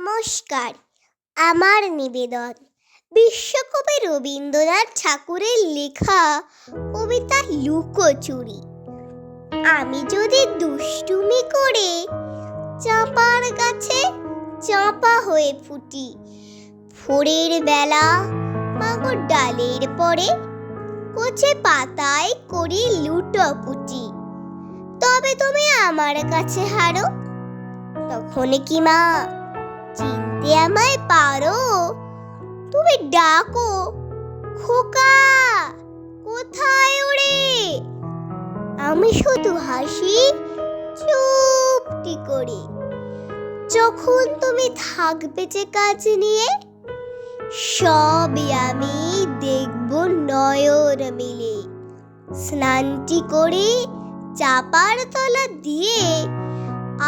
নমস্কার। আমার নিবেদন বিশ্বকবি রবীন্দ্রনাথ ঠাকুরের লেখা কবিতা লুকোচুরি। আমি যদি দুষ্টুমি করে চাঁপার গাছে চাঁপা হয়ে ফুটি, ভোরের বেলা মাগো ডালের পরে কচি পাতায় করি লুটোপুটি, তবে তুমি আমার কাছে হারো। তখন কি মা চিনতে আমায় পারো? তুমি ডাকো, খোকা কোথায় ওরে? আমি শুধু হাসি চুপটি করে। যখন তুমি থাকবে যে কাজ নিয়ে, সবই আমি দেখব নয়ন মিলে। স্নানটি করে চাপার তলা দিয়ে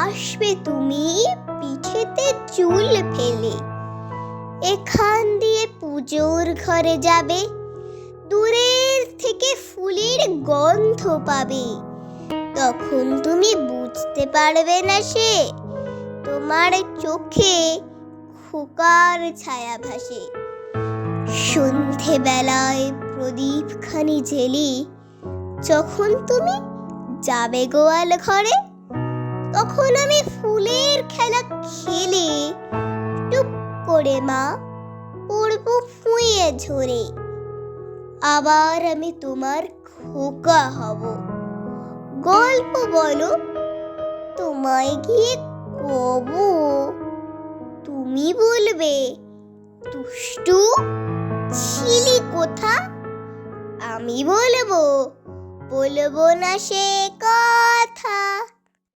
আসবে তুমি পিঠেতে চুল ফেলে। এখান দিয়ে পুজোর ঘরে যাবে, দূরের থেকে ফুলের গন্ধ পাবে। তখন তুমি বুঝতে পারবে না সে তোমার চোখে খোকার ছায়া ভাসে। সন্ধেবেলায় প্রদীপখানি জেলে যখন তুমি যাবে গোয়াল ঘরে, তখন আমি ফুলের খেলা খেলে টুপ করে মা পড়ব ফুঁয়ে ঝরে। আবার আমি তোমার খোকা হব। গল্প বলো তোমায় গিয়ে কব, তুমি বলবে দুষ্টু ছিলি কোথা? আমি বলবো না সে কথা।